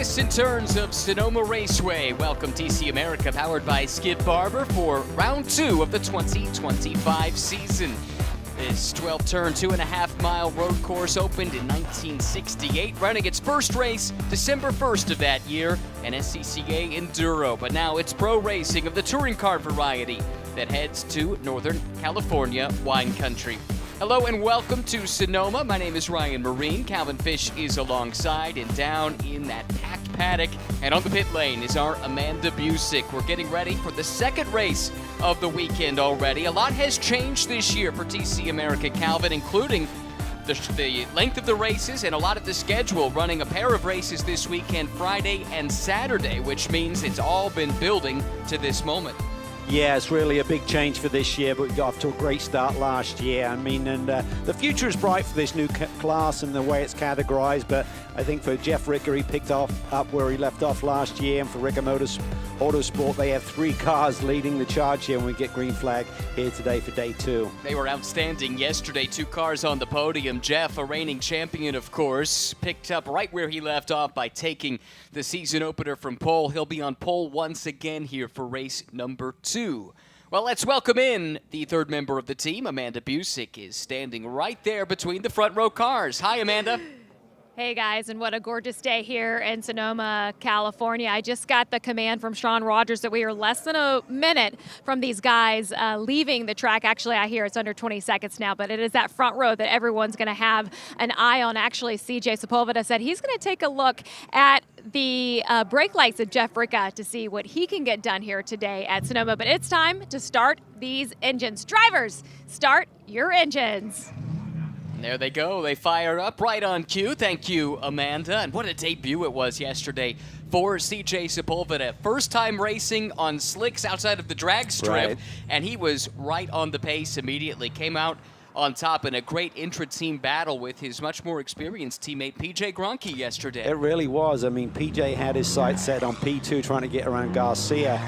twists and turns of Sonoma Raceway. Welcome TC America, powered by Skip Barber for round 2 of the 2025 season. This 12-turn, 2.5-mile road course opened in 1968, running its first race December 1st of that year, an SCCA Enduro. But now it's pro racing of the touring car variety that heads to Northern California wine country. Hello and welcome to Sonoma. My name is Ryan Marine. Calvin Fish is alongside, and down in that packed paddock and on the pit lane is our Amanda Busick. We're getting ready for the second race of the weekend already. A lot has changed this year for TC America, Calvin, including the length of the races and a lot of the schedule, running a pair of races this weekend, Friday and Saturday, which means it's all been building to this moment. Yeah, it's really a big change for this year, but we got off to a great start last year. I mean, and the future is bright for this new class and the way it's categorized, but I think for Jeff Ricker, he picked up where he left off last year, and for Ricker Motorsport, they have 3 cars leading the charge here when we get green flag here today for day 2. They were outstanding yesterday, 2 cars on the podium. Jeff, a reigning champion, of course, picked up right where he left off by taking the season opener from pole. He'll be on pole once again here for race number 2. Well, let's welcome in the third member of the team. Amanda Busick is standing right there between the front row cars. Hi, Amanda. Hey guys, and what a gorgeous day here in Sonoma, California. I just got the command from Sean Rogers that we are less than a minute from these guys leaving the track. Actually, I hear it's under 20 seconds now, but it is that front row that everyone's going to have an eye on. Actually, CJ Sepulveda said he's going to take a look at the brake lights of Jeff Ricker to see what he can get done here today at Sonoma. But it's time to start these engines. Drivers, start your engines. And there they go. They fire up right on cue. Thank you, Amanda. And what a debut it was yesterday for CJ Sepulveda. First time racing on slicks outside of the drag strip, right. And he was right on the pace immediately. Came out on top in a great intra-team battle with his much more experienced teammate PJ Gronke yesterday. It really was. I mean, PJ had his sights set on P2 trying to get around Garcia.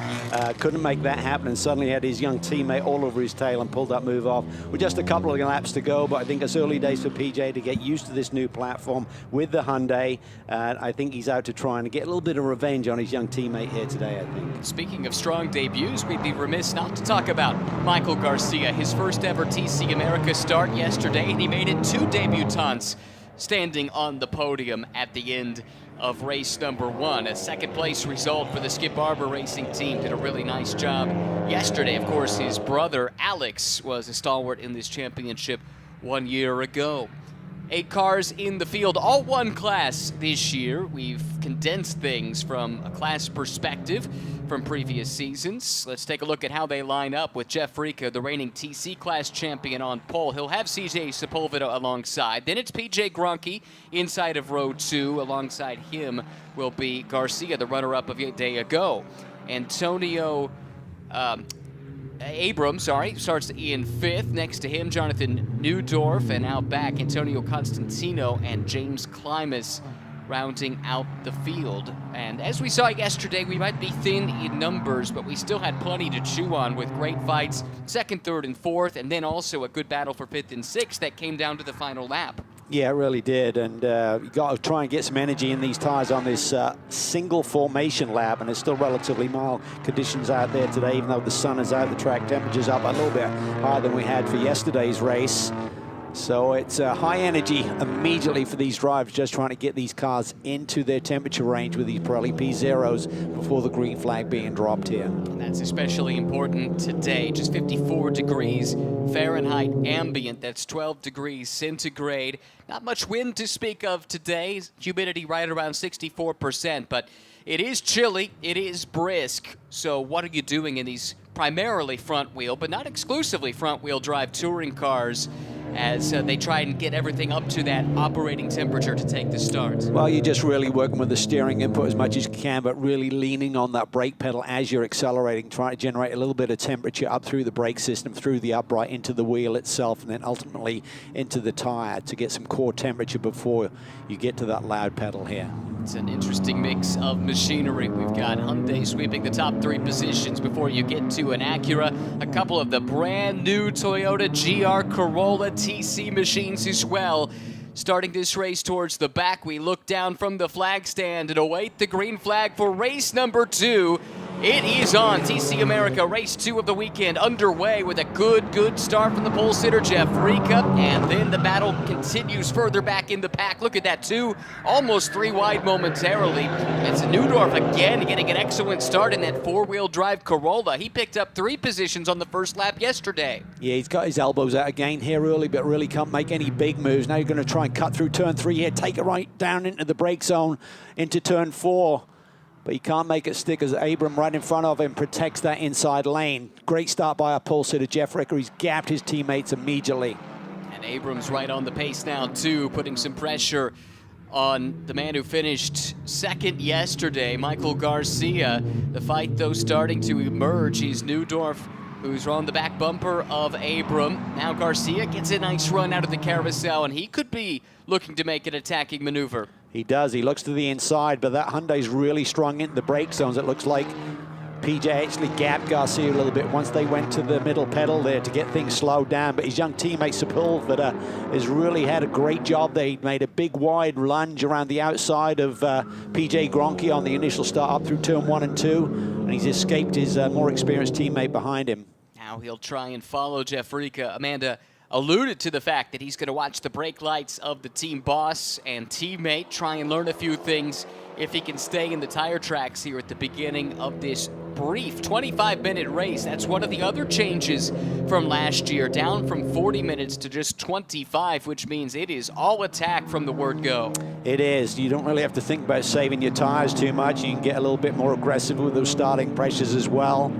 Couldn't make that happen, and suddenly had his young teammate all over his tail and pulled that move off with just a couple of laps to go. But I think it's early days for PJ to get used to this new platform with the Hyundai. I think he's out to try and get a little bit of revenge on his young teammate here today, I think. Speaking of strong debuts, we'd be remiss not to talk about Michael Garcia, his first ever TC America start yesterday, and he made it 2 debutants standing on the podium at the end of race number 1. A second place result for the Skip Barber racing team. Did a really nice job yesterday. Of course, his brother Alex was a stalwart in this championship 1 year ago. 8 cars in the field, all one class this year. We've condensed things from a class perspective from previous seasons. Let's take a look at how they line up with Jeff Ricker, the reigning TC class champion, on pole. He'll have CJ Sepulveda alongside. Then it's PJ Gronke inside of row 2. Alongside him will be Garcia, the runner-up of a day ago. Antonio Abrams, starts in 5th. Next to him, Jonathan Newdorf, and out back, Antonio Constantino and James Klimas rounding out the field. And as we saw yesterday, we might be thin in numbers, but we still had plenty to chew on with great fights, 2nd, 3rd, and 4th, and then also a good battle for 5th and 6th that came down to the final lap. Yeah, it really did, and you got to try and get some energy in these tires on this single formation lap, and it's still relatively mild conditions out there today, even though the sun is out. The track temperature's up a little bit higher than we had for yesterday's race. So it's high energy immediately for these drivers, just trying to get these cars into their temperature range with these Pirelli P0s before the green flag being dropped here. And that's especially important today. Just 54 degrees Fahrenheit ambient. That's 12 degrees centigrade. Not much wind to speak of today. Humidity right around 64%, but it is chilly. It is brisk. So what are you doing in these primarily front wheel, but not exclusively front wheel drive touring cars as they try and get everything up to that operating temperature to take the start? Well, you're just really working with the steering input as much as you can, but really leaning on that brake pedal as you're accelerating, trying to generate a little bit of temperature up through the brake system, through the upright, into the wheel itself, and then ultimately into the tire to get some core temperature before you get to that loud pedal here. It's an interesting mix of machinery. We've got Hyundai sweeping the top 3 positions before you get to an Acura. A couple of the brand new Toyota GR Corolla TC machines as well. starting this race towards the back. We look down from the flag stand and await the green flag for race number 2. It is on. TC America, race 2 of the weekend, underway with a good start from the pole sitter, Jeff Rica. And then the battle continues further back in the pack. Look at that, 2, almost 3 wide momentarily. It's Neudorf again getting an excellent start in that 4-wheel drive Corolla. He picked up 3 positions on the first lap yesterday. Yeah, he's got his elbows out again here early, but really can't make any big moves. Now you're going to try and cut through turn 3 here, take it right down into the brake zone, into turn 4. But he can't make it stick as Abram right in front of him protects that inside lane. Great start by our pole sitter, Jeff Ricker. He's gapped his teammates immediately. And Abrams right on the pace now, too, putting some pressure on the man who finished second yesterday, Michael Garcia. The fight, though, starting to emerge. He's Neudorf, who's on the back bumper of Abram. Now Garcia gets a nice run out of the carousel, and he could be looking to make an attacking maneuver. He does. He looks to the inside, but that Hyundai's really strong into the brake zones. It looks like PJ actually gapped Garcia a little bit once they went to the middle pedal there to get things slowed down. But his young teammate Sepulveda has really had a great job there. He made a big wide lunge around the outside of PJ Gronke on the initial start up through turn 1 and 2, and he's escaped his more experienced teammate behind him. Now he'll try and follow Jeff Rica. Amanda alluded to the fact that he's going to watch the brake lights of the team boss and teammate, try and learn a few things if he can stay in the tire tracks here at the beginning of this brief 25-minute race. That's one of the other changes from last year, down from 40 minutes to just 25, which means it is all attack from the word go. It is. You don't really have to think about saving your tires too much. You can get a little bit more aggressive with those starting pressures as well.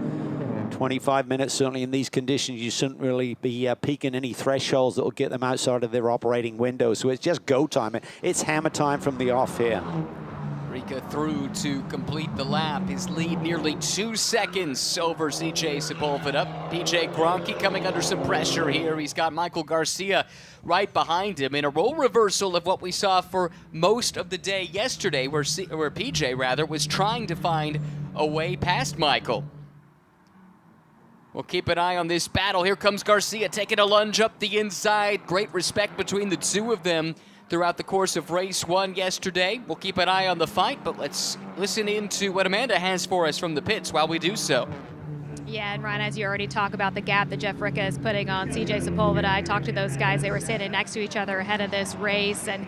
25 minutes, certainly in these conditions, you shouldn't really be peaking any thresholds that will get them outside of their operating window. So it's just go time. It's hammer time from the off here. Rica through to complete the lap. His lead nearly 2 seconds over CJ Sepulveda. PJ Gronke coming under some pressure here. He's got Michael Garcia right behind him in a role reversal of what we saw for most of the day yesterday, where PJ was trying to find a way past Michael. We'll keep an eye on this battle. Here comes Garcia taking a lunge up the inside. Great respect between the two of them throughout the course of race 1 yesterday. We'll keep an eye on the fight, but let's listen in to what Amanda has for us from the pits while we do so. Yeah, and Ryan, as you already talk about the gap that Jeff Rica is putting on CJ Sepulveda, I talked to those guys. They were standing next to each other ahead of this race, and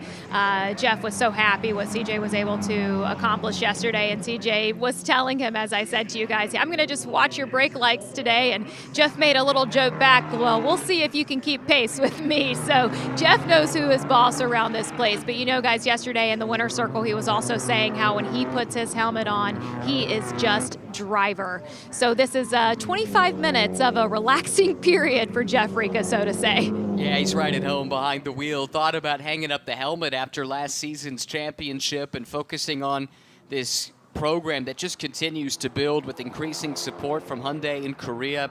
Jeff was so happy what CJ was able to accomplish yesterday, and CJ was telling him, as I said to you guys, I'm going to just watch your brake lights today, and Jeff made a little joke back, well, we'll see if you can keep pace with me. So Jeff knows who is boss around this place, but you know, guys, yesterday in the winner's circle, he was also saying how when he puts his helmet on, he is just driver. So this is 25 minutes of a relaxing period for Jeff Rica, so to say. Yeah, he's right at home behind the wheel. Thought about hanging up the helmet after last season's championship and focusing on this program that just continues to build with increasing support from Hyundai in Korea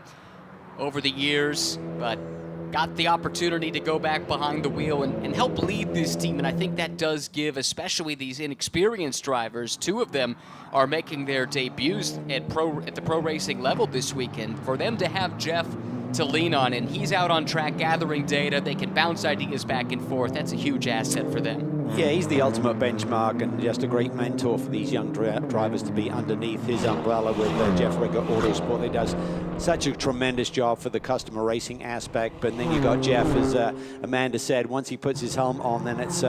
over the years, but got the opportunity to go back behind the wheel and help lead this team, and I think that does give, especially these inexperienced drivers, 2 of them are making their debuts at the pro racing level this weekend. For them to have Jeff to lean on, and he's out on track gathering data, they can bounce ideas back and forth. That's a huge asset for them. Yeah, he's the ultimate benchmark and just a great mentor for these young drivers to be underneath his umbrella with Jeff Rica Autosport. He does such a tremendous job for the customer racing aspect, but then you got Jeff, as Amanda said, once he puts his helmet on, then it's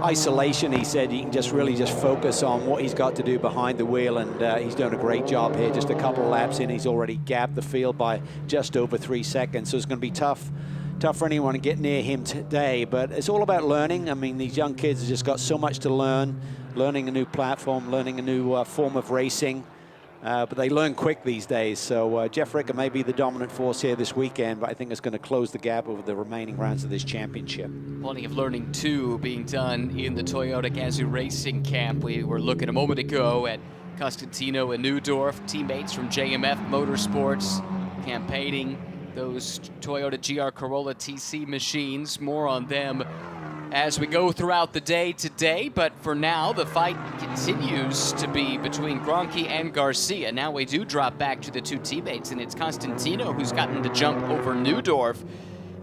isolation. He said he can just really focus on what he's got to do behind the wheel, and he's doing a great job here. Just a couple of laps in, he's already gapped the field by just over 3 seconds, so it's going to be tough for anyone to get near him today, but it's all about learning. I mean, these young kids have just got so much to learn, learning a new platform, learning a new form of racing, but they learn quick these days. So Jeff Rica may be the dominant force here this weekend, but I think it's going to close the gap over the remaining rounds of this championship. Plenty of learning, too, being done in the Toyota Gazoo Racing camp. We were looking a moment ago at Costantino and Neudorf, teammates from JMF Motorsports, campaigning those Toyota GR Corolla TC machines. More on them as we go throughout the day today, but for now the fight continues to be between Gronke and Garcia. Now we do drop back to the 2 teammates, and it's Costantino who's gotten the jump over Neudorf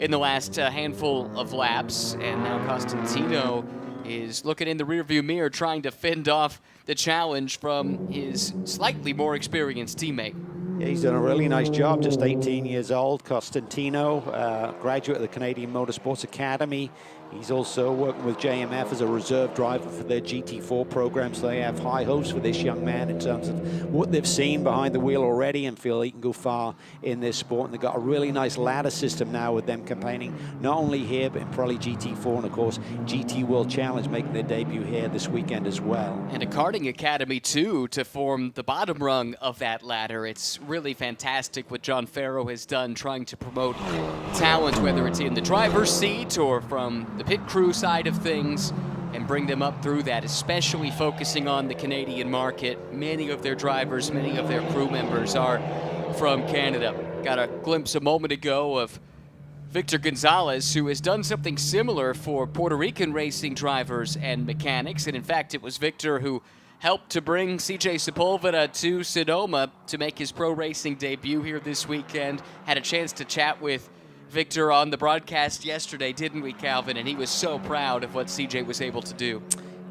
in the last handful of laps. And now Costantino is looking in the rearview mirror, trying to fend off the challenge from his slightly more experienced teammate. Yeah, he's done a really nice job, just 18 years old. Costantino, graduate of the Canadian Motorsports Academy. He's also working with JMF as a reserve driver for their GT4 program, so they have high hopes for this young man in terms of what they've seen behind the wheel already and feel he can go far in this sport. And they've got a really nice ladder system now with them campaigning, not only here, but in probably GT4 and, of course, GT World Challenge making their debut here this weekend as well. And a karting academy, too, to form the bottom rung of that ladder. It's really fantastic what John Farrow has done trying to promote talent, whether it's in the driver's seat or from the pit crew side of things, and bring them up through that, especially focusing on the Canadian market. Many of their drivers, many of their crew members are from Canada. Got a glimpse a moment ago of Victor Gonzalez, who has done something similar for Puerto Rican racing drivers and mechanics. And in fact, it was Victor who helped to bring CJ Sepulveda to Sonoma to make his pro racing debut here this weekend. Had a chance to chat with Victor on the broadcast yesterday, didn't we, Calvin? And he was so proud of what CJ was able to do.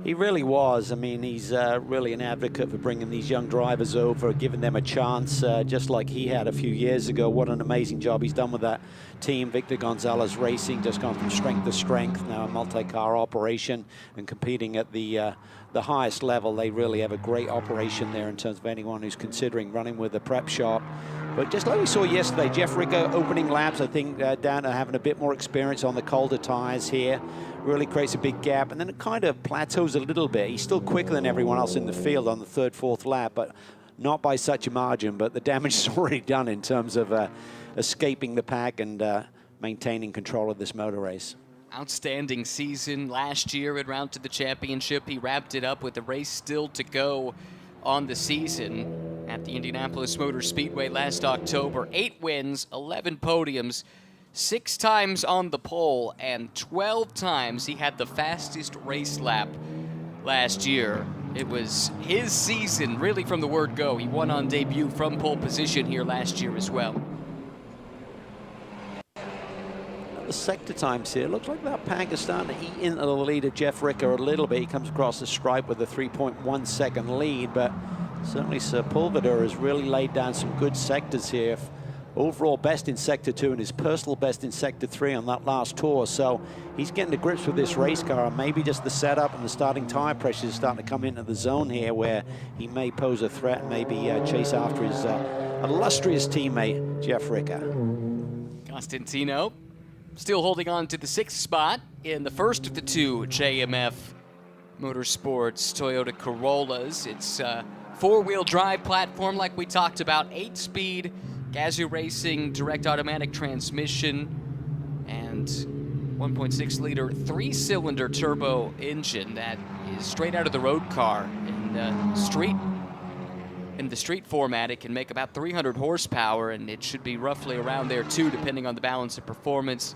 He really was. I mean, he's really an advocate for bringing these young drivers over, giving them a chance, just like he had a few years ago. What an amazing job he's done with that team. Victor Gonzalez Racing just gone from strength to strength, now a multi-car operation and competing at the highest level. They really have a great operation there in terms of anyone who's considering running with a prep shop. But just like we saw yesterday, Jeff Ricker opening laps, I think down to having a bit more experience on the colder tires here, really creates a big gap, and then it kind of plateaus a little bit. He's still quicker than everyone else in the field on the third, fourth lap, but not by such a margin. But the damage is already done in terms of escaping the pack and maintaining control of this motor race. Outstanding season last year at Round to the Championship. He wrapped it up with a race still to go on the season at the Indianapolis Motor Speedway last October. 8 wins, 11 podiums, 6 times on the pole, and 12 times he had the fastest race lap last year. It was his season, really, from the word go. He won on debut from pole position here last year as well. The sector times here, looks like that pack is starting to eat into the lead of Jeff Ricker a little bit. He comes across the stripe with a 3.1 second lead, but certainly Sepulveda has really laid down some good sectors here. Overall best in sector 2 and his personal best in sector 3 on that last tour. So he's getting to grips with this race car, and maybe just the setup and the starting tire pressure is starting to come into the zone here where he may pose a threat and maybe chase after his illustrious teammate, Jeff Ricker. Costantino still holding on to the 6th spot in the first of the 2 JMF Motorsports Toyota Corollas. It's a 4-wheel drive platform like we talked about, 8-speed Gazoo Racing direct automatic transmission and 1.6-liter 3-cylinder turbo engine that is straight out of the road car. In the street format, it can make about 300 horsepower, and it should be roughly around there too, depending on the balance of performance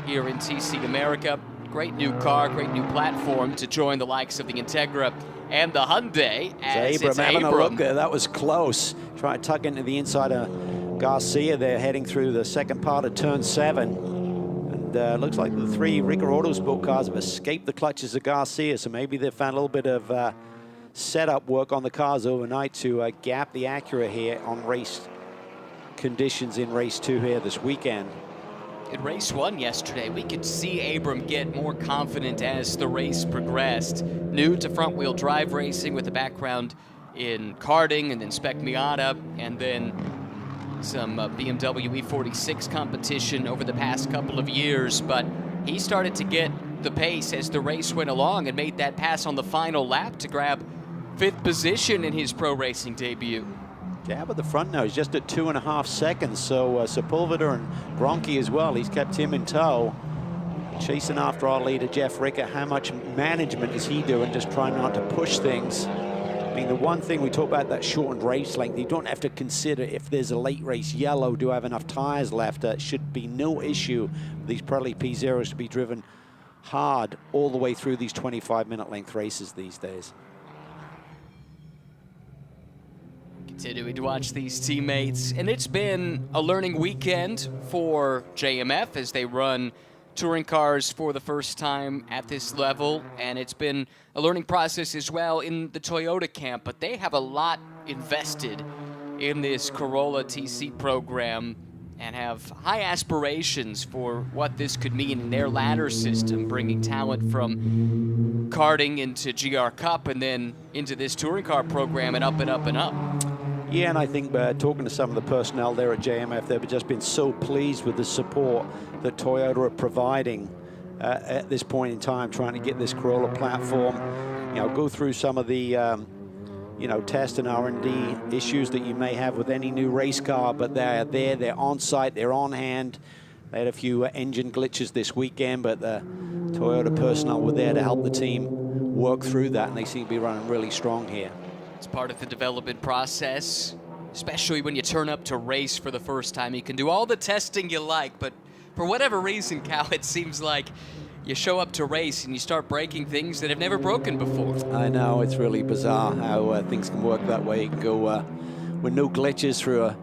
here in TC America. Great new car, great new platform to join the likes of the Integra and the Hyundai. As Abram it's having Abram. a look there. That was close. Try to tuck into the inside of Garcia there, heading through the second part of turn 7. And looks like the 3 Ricker Autosport cars have escaped the clutches of Garcia, so maybe they've found a little bit of setup work on the cars overnight to gap the Acura here on race conditions in race 2 here this weekend. In race 1 yesterday, we could see Abram get more confident as the race progressed. New to front-wheel drive racing with a background in karting and then Spec Miata, and then some BMW E46 competition over the past couple of years. But he started to get the pace as the race went along and made that pass on the final lap to grab 5th position in his pro racing debut. Gap at the front now is just at 2.5 seconds, so Sepulveda and Gronchi as well, he's kept him in tow. Chasing after our leader, Jeff Ricker. How much management is he doing, just trying not to push things? I mean, the one thing we talk about, that shortened race length, you don't have to consider if there's a late race yellow, do I have enough tires left? It should be no issue for these Pirelli P0s to be driven hard all the way through these 25-minute length races these days. Continuing to watch these teammates, and it's been a learning weekend for JMF as they run touring cars for the first time at this level, and it's been a learning process as well in the Toyota camp, but they have a lot invested in this Corolla TC program and have high aspirations for what this could mean in their ladder system, bringing talent from karting into GR Cup and then into this touring car program and up and up and up. Yeah, and I think talking to some of the personnel there at JMF, they've just been so pleased with the support that Toyota are providing at this point in time, trying to get this Corolla platform, go through some of the test and R&D issues that you may have with any new race car, but they're there, they're on site, they're on hand. They had a few engine glitches this weekend, but the Toyota personnel were there to help the team work through that, and they seem to be running really strong here. It's part of the development process, especially when you turn up to race for the first time. You can do all the testing you like, but for whatever reason, Cal, it seems like you show up to race and you start breaking things that have never broken before. I know, it's really bizarre how things can work that way. You can go with no glitches through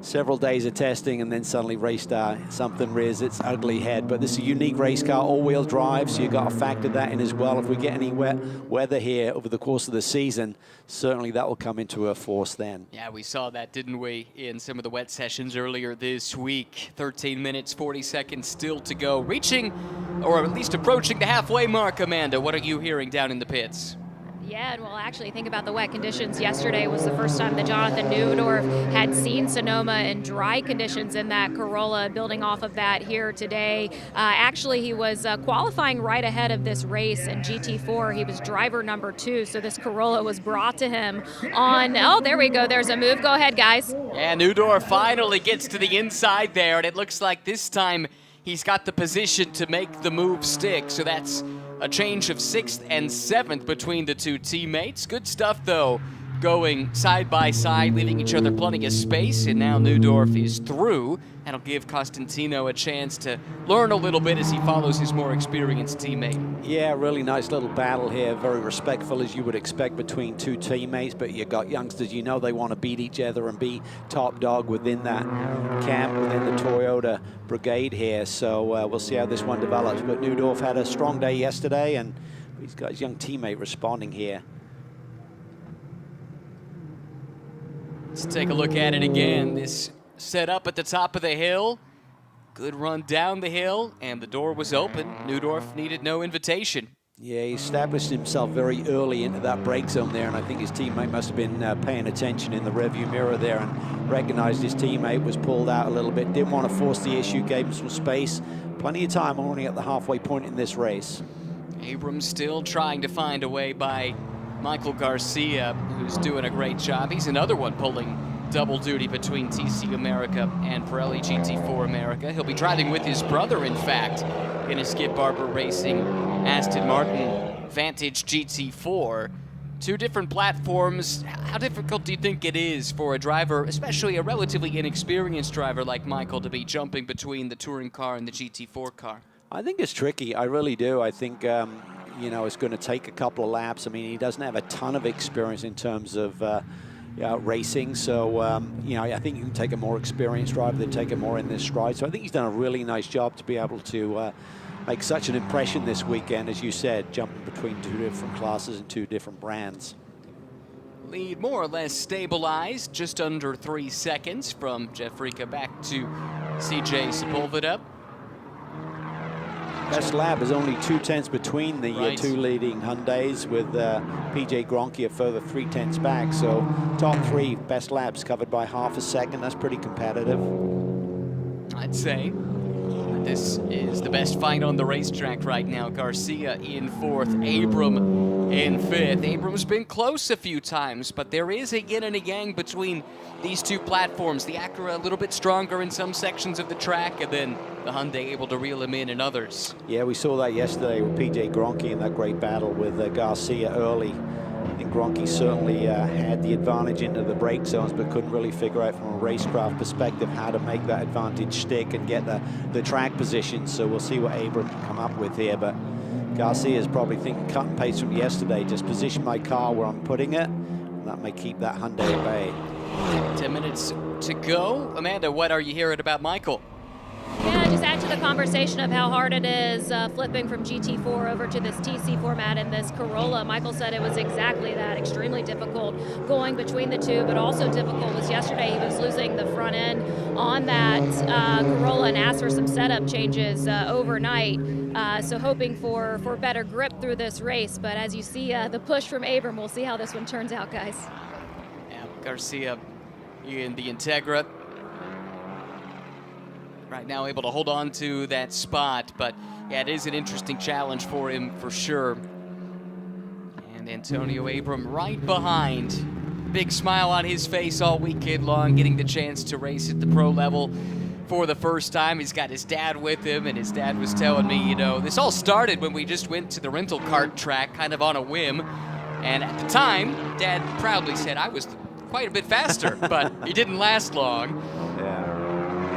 several days of testing, and then suddenly race day, something rears its ugly head. But this is a unique race car, all-wheel drive, so you've got to factor that in as well. If we get any wet weather here over the course of the season, certainly that will come into a force then. Yeah, we saw that, didn't we, in some of the wet sessions earlier this week. 13 minutes, 40 seconds still to go. Reaching, or at least approaching the halfway mark, Amanda. What are you hearing down in the pits? Yeah, and well, actually, think about the wet conditions. Yesterday was the first time that Jonathan Neudorf had seen Sonoma in dry conditions in that Corolla. Building off of that here today, actually, he was qualifying right ahead of this race in GT4. He was driver number 2, so this Corolla was brought to him on, oh, there we go, there's a move. Go ahead, guys. And Neudorf finally gets to the inside there, and it looks like this time he's got the position to make the move stick, so that's a change of 6th and 7th between the two teammates. Good stuff, though, going side by side, leaving each other plenty of space, and now Neudorf is through. That'll give Costantino a chance to learn a little bit as he follows his more experienced teammate. Yeah, really nice little battle here, very respectful as you would expect between two teammates, but you got youngsters, they want to beat each other and be top dog within that camp, within the Toyota brigade here, so we'll see how this one develops. But Neudorf had a strong day yesterday, and he's got his young teammate responding here. Let's take a look at it again. This set up at the top of the hill. Good run down the hill, and the door was open. Neudorf needed no invitation. Yeah, he established himself very early into that brake zone there, and I think his teammate must have been paying attention in the rearview mirror there and recognized his teammate was pulled out a little bit. Didn't want to force the issue, gave him some space. Plenty of time only at the halfway point in this race. Abrams still trying to find a way by Michael Garcia, who's doing a great job. He's another one pulling double duty between TC America and Pirelli GT4 America. He'll be driving with his brother, in fact, in a Skip Barber Racing Aston Martin Vantage GT4. Two different platforms. How difficult do you think it is for a driver, especially a relatively inexperienced driver like Michael, to be jumping between the touring car and the GT4 car? I think it's tricky. I really do. I think it's going to take a couple of laps. I mean, he doesn't have a ton of experience in terms of racing, so I think you can take a more experienced driver than take it more in this stride. So I think he's done a really nice job to be able to make such an impression this weekend, as you said, jumping between two different classes and two different brands. Lead more or less stabilized, just under 3 seconds from Jeff Rica back to CJ Sepulveda. Best lap is only 2/10 between the two leading Hyundais, with PJ Gronke a further 3/10 back. So top 3 best laps covered by half a second. That's pretty competitive. I'd say this is the best fight on the racetrack right now. Garcia in 4th, Abram in 5th. Abram's been close a few times, but there is a yin and a yang between these two platforms. The Acura a little bit stronger in some sections of the track, and then the Hyundai able to reel him in others. Yeah, we saw that yesterday with PJ Gronke in that great battle with Garcia early. I think Gronke certainly had the advantage into the brake zones, but couldn't really figure out from a racecraft perspective how to make that advantage stick and get the track position. So we'll see what Abram can come up with here. But Garcia's probably thinking cut and paste from yesterday, just position my car where I'm putting it, and that may keep that Hyundai at bay. 10 minutes to go. Amanda, what are you hearing about Michael? Yeah, just add to the conversation of how hard it is flipping from GT4 over to this TC format in this Corolla. Michael said it was exactly that, extremely difficult going between the two, but also difficult was yesterday. He was losing the front end on that Corolla and asked for some setup changes overnight. So hoping for better grip through this race. But as you see the push from Abram, we'll see how this one turns out, guys. Yeah, Garcia in the Integra. Right now able to hold on to that spot, but yeah, it is an interesting challenge for him for sure. And Antonio Abram right behind. Big smile on his face all weekend long, getting the chance to race at the pro level for the first time. He's got his dad with him, and his dad was telling me, you know, this all started when we just went to the rental kart track kind of on a whim. And at the time, Dad proudly said I was quite a bit faster, but he didn't last long. Yeah.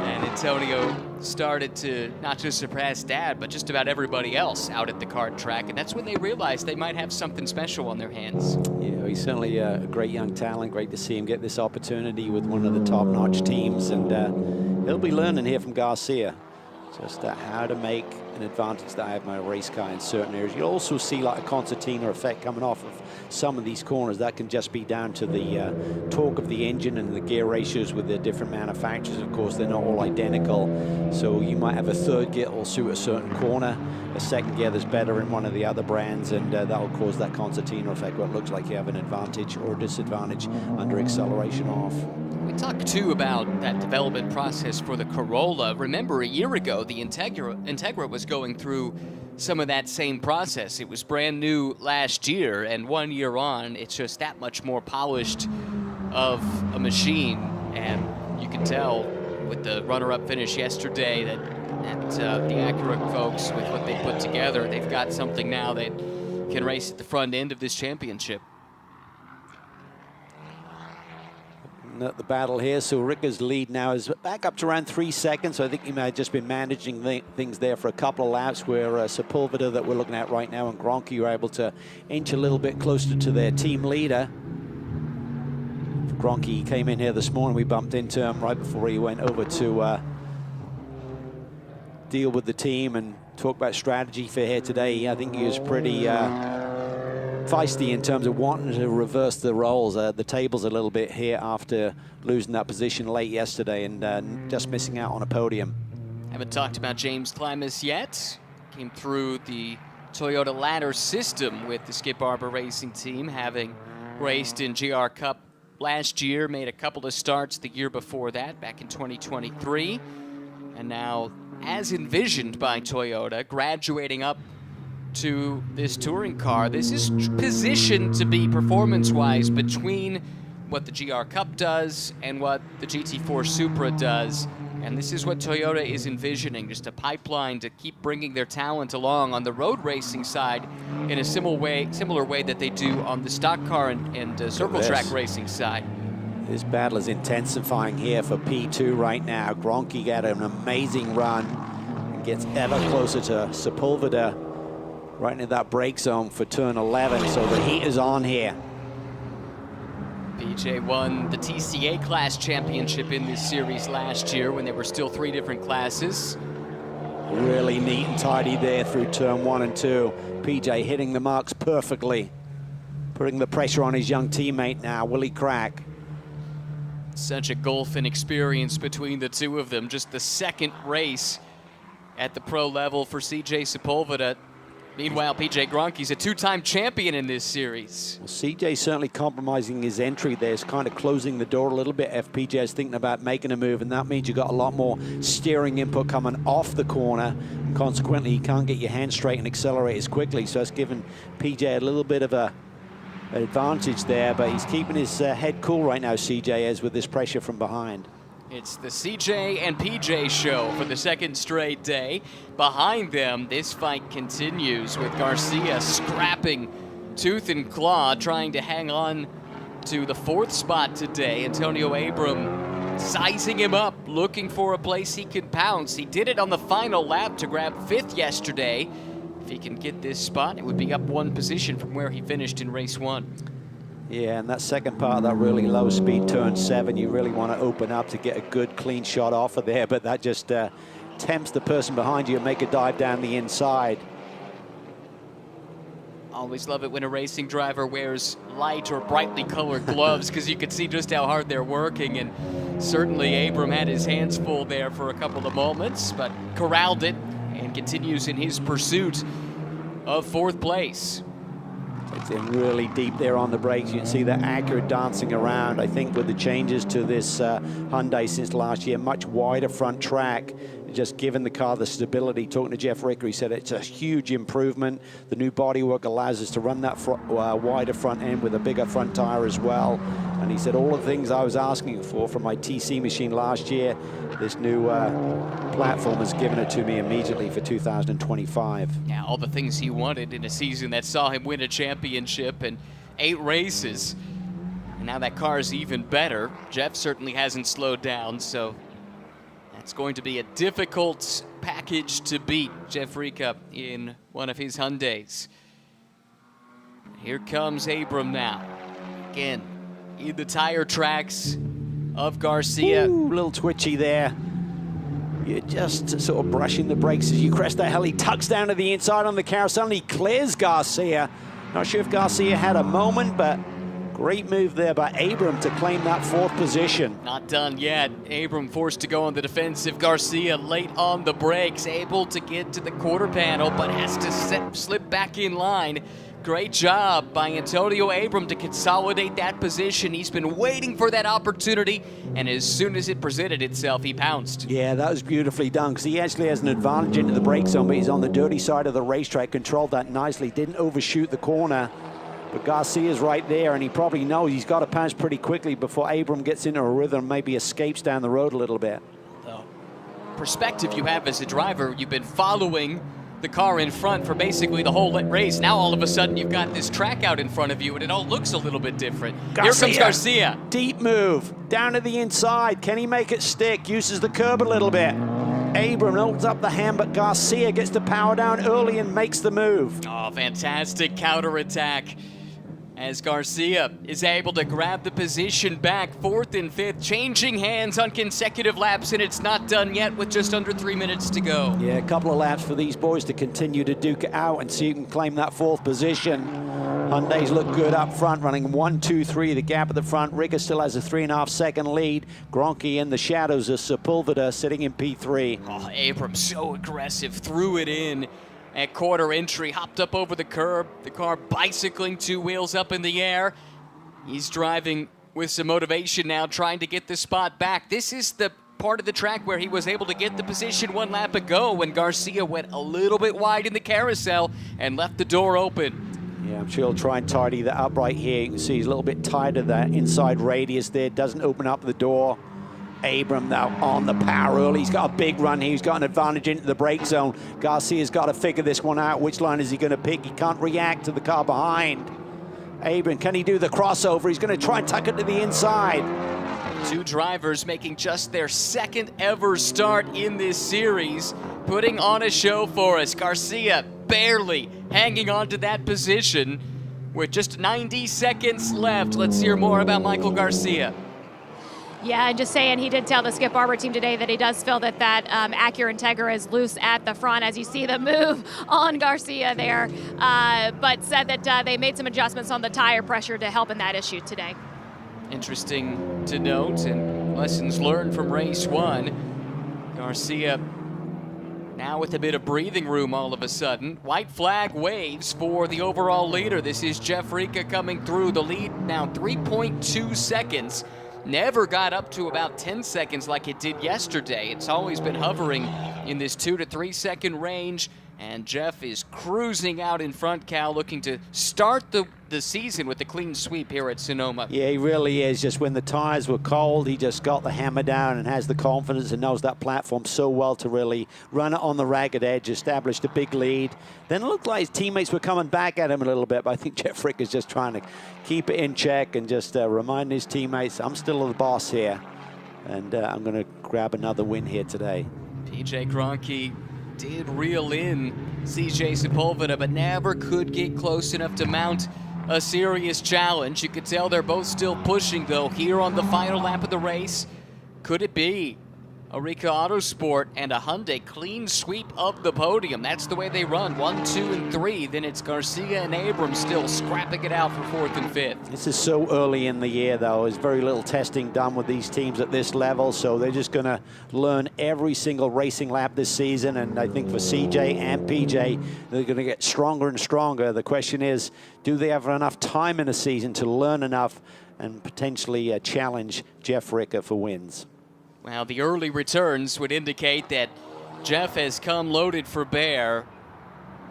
And Antonio started to not just surpass Dad, but just about everybody else out at the kart track. And that's when they realized they might have something special on their hands. Yeah, he's certainly a great young talent. Great to see him get this opportunity with one of the top-notch teams. And he'll be learning here from Garcia just how to make an advantage that I have my race car in certain areas. You'll also see like a concertina effect coming off of some of these corners. That can just be down to the torque of the engine and the gear ratios with the different manufacturers. Of course, they're not all identical. So you might have a third gear will suit a certain corner, a second gear that's better in one of the other brands, and that will cause that concertina effect where it looks like you have an advantage or a disadvantage under acceleration off. We talked too about that development process for the Corolla. Remember, a year ago, the Integra was going through some of that same process. It was brand new last year, and 1 year on, it's just that much more polished of a machine. And you can tell with the runner-up finish yesterday that the Acura folks, with what they put together, they've got something now that can race at the front end of this championship. The battle here, so Ricker's lead now is back up to around 3 seconds. So I think he may have just been managing things there for a couple of laps, where Sepulveda that we're looking at right now and Gronchi were able to inch a little bit closer to their team leader. Gronchi came in here this morning. We bumped into him right before he went over to deal with the team and talk about strategy for here today. I think he was pretty feisty in terms of wanting to reverse the roles, the tables a little bit here after losing that position late yesterday and just missing out on a podium. Haven't talked about James Klimas yet. Came through the Toyota ladder system with the Skip Barber Racing team, having raced in GR Cup last year, made a couple of starts the year before that, back in 2023. And now, as envisioned by Toyota, graduating up to this touring car. This is positioned to be performance-wise between what the GR Cup does and what the GT4 Supra does. And this is what Toyota is envisioning, just a pipeline to keep bringing their talent along on the road racing side in a similar way that they do on the stock car and circle track racing side. This battle is intensifying here for P2 right now. Gronchi got an amazing run and gets ever closer to Sepulveda right into that brake zone for turn 11, so the heat is on here. PJ won the TCA class championship in this series last year when there were still 3 different classes. Really neat and tidy there through turn 1 and 2. PJ hitting the marks perfectly, putting the pressure on his young teammate now, Willie Crack. Such a gulf in experience between the two of them. Just the second race at the pro level for CJ Sepulveda. Meanwhile, PJ Gronchi's a 2-time champion in this series. Well, CJ certainly compromising his entry there. It's kind of closing the door a little bit if PJ is thinking about making a move, and that means you've got a lot more steering input coming off the corner. And consequently, you can't get your hands straight and accelerate as quickly. So that's given PJ a little bit of an advantage there, but he's keeping his head cool right now, CJ is, with this pressure from behind. It's the CJ and PJ show for the second straight day. Behind them, this fight continues with Garcia scrapping tooth and claw, trying to hang on to the 4th spot today. Antonio Abram sizing him up, looking for a place he can pounce. He did it on the final lap to grab 5th yesterday. If he can get this spot, it would be up 1 position from where he finished in race 1. Yeah, and that second part of that really low speed turn 7, you really want to open up to get a good clean shot off of there, but that just tempts the person behind you and make a dive down the inside. Always love it when a racing driver wears light or brightly colored gloves, because you can see just how hard they're working. And certainly Abram had his hands full there for a couple of moments, but corralled it and continues in his pursuit of 4th place. It's in really deep there on the brakes. You can see that accurate dancing around. I think with the changes to this Hyundai since last year, much wider front track, just giving the car the stability. Talking to Jeff Ricker, he said it's a huge improvement. The new bodywork allows us to run that wider front end with a bigger front tire as well. And he said all the things I was asking for from my TC machine last year, this new platform has given it to me immediately for 2025. Yeah, all the things he wanted in a season that saw him win a championship and 8 races. And now that car is even better. Jeff certainly hasn't slowed down, so that's going to be a difficult package to beat, Jeff Rica in one of his Hyundais. Here comes Abram now. Again, in the tire tracks of Garcia. Ooh, a little twitchy there. You're just sort of brushing the brakes as you crest that hill. He tucks down to the inside on the carousel and he clears Garcia. Not sure if Garcia had a moment, but great move there by Abram to claim that 4th position. Not done yet. Abram forced to go on the defensive. Garcia late on the brakes, able to get to the quarter panel, but has to slip back in line. Great job by Antonio Abram to consolidate that position. He's been waiting for that opportunity, and as soon as it presented itself, he pounced. Yeah, that was beautifully done, because he actually has an advantage into the brake zone, but he's on the dirty side of the racetrack, controlled that nicely, didn't overshoot the corner. But Garcia's right there, and he probably knows he's got to pounce pretty quickly before Abram gets into a rhythm, maybe escapes down the road a little bit. The perspective you have as a driver, you've been following the car in front for basically the whole race. Now all of a sudden you've got this track out in front of you, and it all looks a little bit different. Here comes Garcia. Deep move, down to the inside. Can he make it stick? Uses the curb a little bit. Abram opens up the hand, but Garcia gets to power down early and makes the move. Oh, fantastic counterattack as Garcia is able to grab the position back, 4th and 5th, changing hands on consecutive laps, and it's not done yet with just under 3 minutes to go. Yeah, a couple of laps for these boys to continue to duke it out and see who can claim that 4th position. Hyundais look good up front, running 1, 2, 3. The gap at the front. Ricker still has a 3.5 second lead. Gronke in the shadows of Sepulveda sitting in P3. Oh, Abram so aggressive, threw it in at quarter entry, hopped up over the curb, the car bicycling 2 wheels up in the air. He's driving with some motivation now, trying to get the spot back. This is the part of the track where he was able to get the position 1 lap ago when Garcia went a little bit wide in the carousel and left the door open. Yeah, I'm sure he'll try and tidy that up right here. You can see he's a little bit tight of that inside radius there, doesn't open up the door. Abram now on the power early. He's got a big run here. He's got an advantage into the brake zone. Garcia's got to figure this one out. Which line is he going to pick? He can't react to the car behind. Abram, can he do the crossover? He's going to try and tuck it to the inside. 2 drivers making just their 2nd ever start in this series, putting on a show for us. Garcia barely hanging on to that position with just 90 seconds left. Let's hear more about Michael Garcia. Yeah, and just saying, he did tell the Skip Barber team today that he does feel that Acura Integra is loose at the front, as you see the move on Garcia there, but said that they made some adjustments on the tire pressure to help in that issue today. Interesting to note, and lessons learned from race 1. Garcia now with a bit of breathing room all of a sudden. White flag waves for the overall leader. This is Jeff Rica coming through. The lead now 3.2 seconds. Never got up to about 10 seconds like it did yesterday. It's always been hovering in this 2 to 3 second range. And Jeff is cruising out in front, Cal, looking to start the season with a clean sweep here at Sonoma. Yeah, he really is. Just when the tires were cold, he just got the hammer down and has the confidence and knows that platform so well to really run it on the ragged edge, established a big lead. Then it looked like his teammates were coming back at him a little bit, but I think Jeff Rick is just trying to keep it in check and just remind his teammates, I'm still the boss here, and I'm going to grab another win here today. PJ Gronke did reel in CJ Sepulveda, but never could get close enough to mount a serious challenge. You could tell they're both still pushing, though, here on the final lap of the race. Could it be a Rika Autosport and a Hyundai clean sweep of the podium? That's the way they run, 1, 2, and 3. Then it's Garcia and Abrams still scrapping it out for 4th and 5th. This is so early in the year, though. There's very little testing done with these teams at this level, so they're just going to learn every single racing lap this season. And I think for CJ and PJ, they're going to get stronger and stronger. The question is, do they have enough time in the season to learn enough and potentially challenge Jeff Ricker for wins? Well, the early returns would indicate that Jeff has come loaded for bear.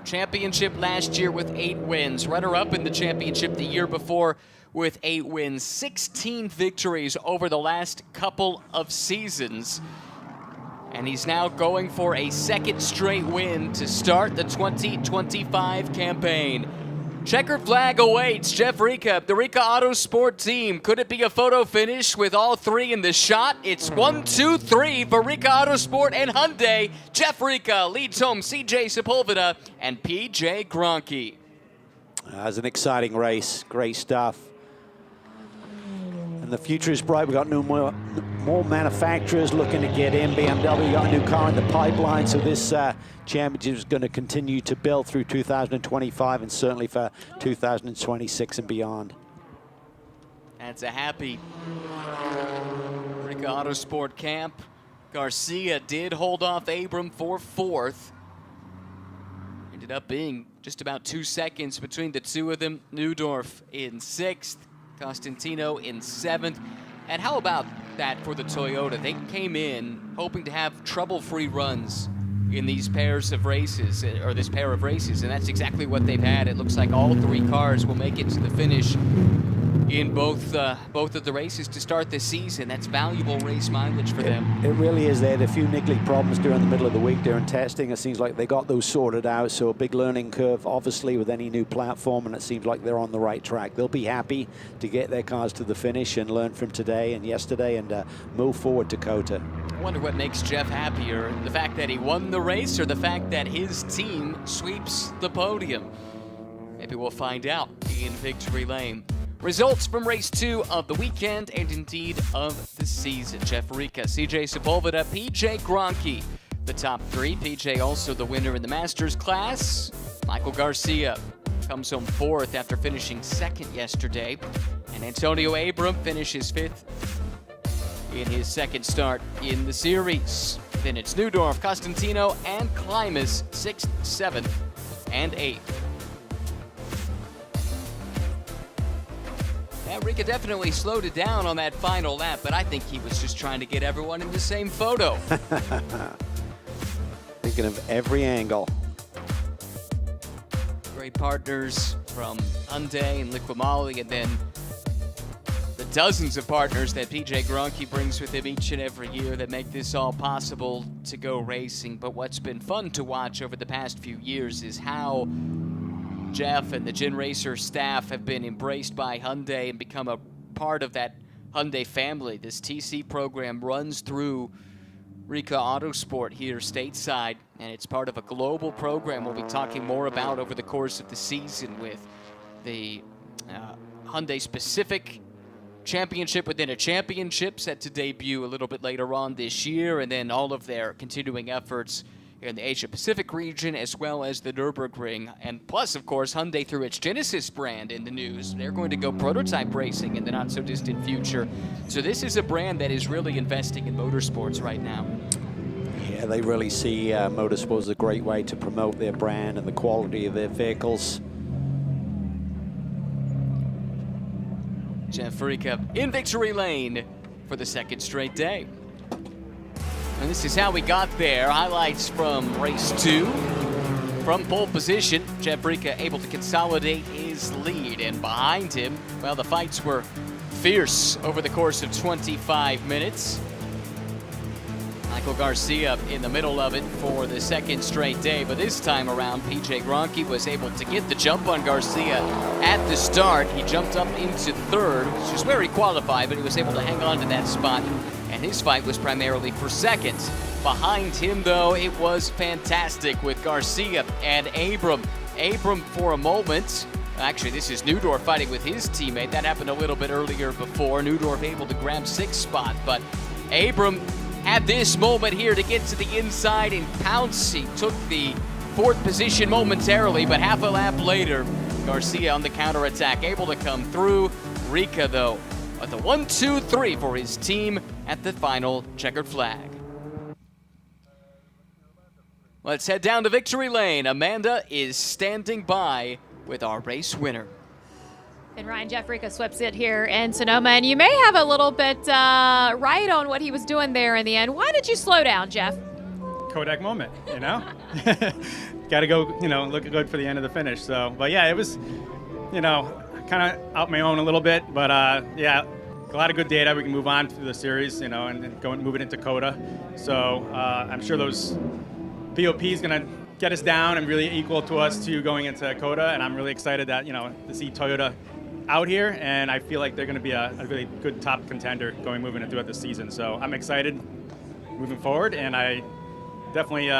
Championship last year with 8 wins. Runner-up in the championship the year before with 8 wins. 16 victories over the last couple of seasons. And he's now going for a 2nd straight win to start the 2025 campaign. Checkered flag awaits Jeff Rica, the Rika Autosport team. Could it be a photo finish with all 3 in the shot? It's 1, 2, 3 for Rika Autosport and Hyundai. Jeff Rica leads home CJ Sepulveda and PJ Gronke. That's an exciting race. Great stuff. And the future is bright. We've got more manufacturers looking to get in. BMW got a new car in the pipeline, so this championship is going to continue to build through 2025 and certainly for 2026 and beyond. That's a happy Rika Autosport camp. Garcia did hold off Abram for 4th. Ended up being just about 2 seconds between the two of them. Neudorf in 6th. Costantino in 7th. And how about that for the Toyota? They came in hoping to have trouble-free runs in these pairs of races, or this pair of races, and that's exactly what they've had. It looks like all 3 cars will make it to the finish in both of the races to start this season. That's valuable race mileage for them. It really is. They had a few niggly problems during the middle of the week during testing. It seems like they got those sorted out, so a big learning curve, obviously, with any new platform, and it seems like they're on the right track. They'll be happy to get their cars to the finish and learn from today and yesterday and move forward to COTA. I wonder what makes Jeff happier, the fact that he won the race or the fact that his team sweeps the podium. Maybe we'll find out in victory lane. Results from race 2 of the weekend and indeed of the season. Jeff Rica, CJ Sepulveda, PJ Gronke, the top 3. PJ also the winner in the Masters class. Michael Garcia comes home 4th after finishing 2nd yesterday. And Antonio Abram finishes 5th in his 2nd start in the series. Then it's Neudorf, Costantino, and Klimas, 6th, 7th, and 8th. Yeah, Rika definitely slowed it down on that final lap, but I think he was just trying to get everyone in the same photo. Thinking of every angle. Great partners from Hyundai and Liqui-Moly, and then the dozens of partners that PJ Gronke brings with him each and every year that make this all possible to go racing. But what's been fun to watch over the past few years is how Jeff and the Gen Racer staff have been embraced by Hyundai and become a part of that Hyundai family. This TC program runs through Rika Autosport here stateside, and it's part of a global program we'll be talking more about over the course of the season with the Hyundai-specific championship within a championship set to debut a little bit later on this year, and then all of their continuing efforts in the Asia-Pacific region, as well as the Nürburgring. And plus, of course, Hyundai through its Genesis brand in the news. They're going to go prototype racing in the not-so-distant future. So this is a brand that is really investing in motorsports right now. Yeah, they really see motorsports as a great way to promote their brand and the quality of their vehicles. Jeff Rica in victory lane for the 2nd straight day. And this is how we got there. Highlights from race 2. From pole position, Jeff Rica able to consolidate his lead. And behind him, well, the fights were fierce over the course of 25 minutes. Michael Garcia in the middle of it for the 2nd straight day. But this time around, PJ Gronke was able to get the jump on Garcia at the start. He jumped up into 3rd, which is where he qualified, but he was able to hang on to that spot. And his fight was primarily for 2nd. Behind him, though, it was fantastic with Garcia and Abram. Abram, for a moment, Actually, this is Newdorf fighting with his teammate. That happened a little bit earlier before. Newdorf able to grab 6th spot, but Abram had this moment here to get to the inside and pounce. He took the 4th position momentarily, but half a lap later, Garcia on the counterattack, able to come through. Rika, though, at the 1-2-3 for his team at the final checkered flag. Let's head down to victory lane. Amanda is standing by with our race winner. And Ryan, Jeff Rika sweeps it here in Sonoma, and you may have a little bit right on what he was doing there in the end. Why did you slow down, Jeff? Kodak moment, you know? Got to go, look good for the end of the finish. So, but yeah, it was, kind of out my own a little bit, but yeah, a lot of good data. We can move on to the series, and move it into COTA. So I'm sure those POP is going to get us down and really equal to us to going into COTA, and I'm really excited that, to see Toyota out here, and I feel like they're going to be a really good top contender moving throughout the season. So I'm excited moving forward, and I definitely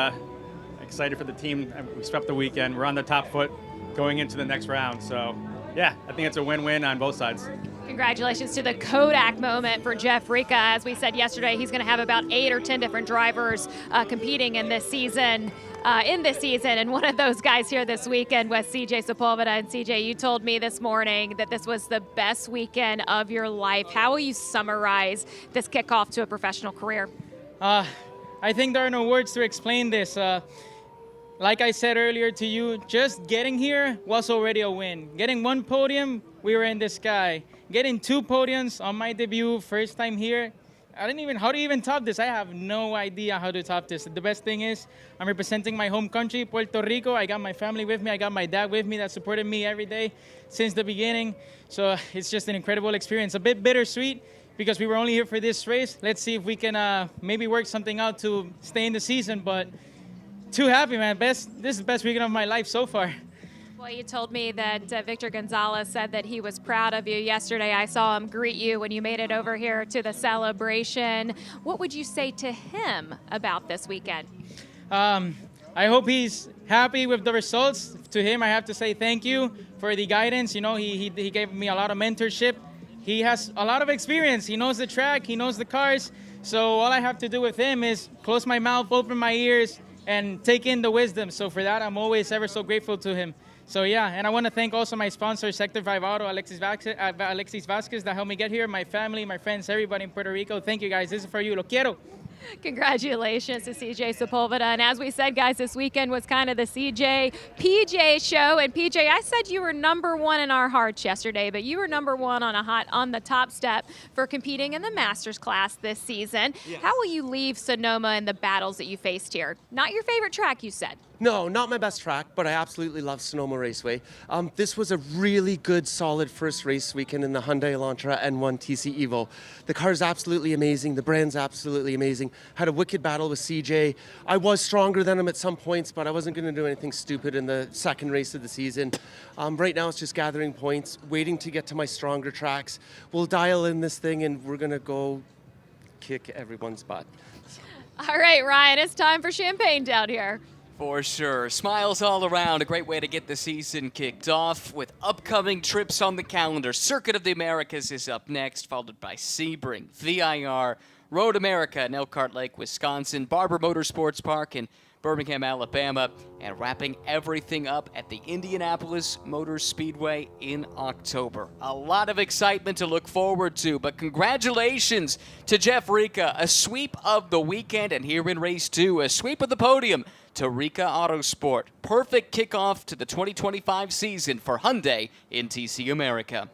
excited for the team. We swept the weekend. We're on the top foot going into the next round. So yeah, I think it's a win-win on both sides. Congratulations to the Kodak moment for Jeff Rika. As we said yesterday, he's going to have about 8 or 10 different drivers competing in this season. And one of those guys here this weekend was CJ Sepulveda. And CJ, you told me this morning that this was the best weekend of your life. How will you summarize this kickoff to a professional career? I think there are no words to explain this. Like I said earlier to you, just getting here was already a win. Getting 1 podium, we were in the sky. Getting 2 podiums on my debut, first time here, how do you even top this? I have no idea how to top this. The best thing is I'm representing my home country, Puerto Rico. I got my family with me. I got my dad with me that supported me every day since the beginning. So it's just an incredible experience. A bit bittersweet because we were only here for this race. Let's see if we can maybe work something out to stay in the season. But too happy, man. This is the best weekend of my life so far. Well, you told me that Victor Gonzalez said that he was proud of you yesterday. I saw him greet you when you made it over here to the celebration. What would you say to him about this weekend? I hope he's happy with the results. To him, I have to say thank you for the guidance. He gave me a lot of mentorship. He has a lot of experience. He knows the track. He knows the cars. So all I have to do with him is close my mouth, open my ears, and take in the wisdom. So for that, I'm always ever so grateful to him. So yeah, and I want to thank also my sponsor, Sector 5 Auto, Alexis Vasquez, that helped me get here, my family, my friends, everybody in Puerto Rico. Thank you, guys. This is for you. Lo quiero. Congratulations to CJ Sepulveda. And as we said, guys, this weekend was kind of the CJ PJ show. And PJ, I said you were #1 in our hearts yesterday, but you were #1 on the top step for competing in the Masters class this season. Yes. How will you leave Sonoma in the battles that you faced here? Not your favorite track, you said. No, not my best track, but I absolutely love Sonoma Raceway. This was a really good, solid first race weekend in the Hyundai Elantra N1 TC Evo. The car's absolutely amazing. The brand's absolutely amazing. Had a wicked battle with CJ. I was stronger than him at some points, but I wasn't going to do anything stupid in the second race of the season. Right now, it's just gathering points, waiting to get to my stronger tracks. We'll dial in this thing, and we're going to go kick everyone's butt. All right, Ryan, it's time for champagne down here. For sure. Smiles all around. A great way to get the season kicked off with upcoming trips on the calendar. Circuit of the Americas is up next, followed by Sebring, VIR, Road America in Elkhart Lake, Wisconsin, Barber Motorsports Park in Birmingham, Alabama, and wrapping everything up at the Indianapolis Motor Speedway in October. A lot of excitement to look forward to, but congratulations to Jeff Rika. A sweep of the weekend, and here in race 2, a sweep of the podium to Rika Autosport. Perfect kickoff to the 2025 season for Hyundai in TC America.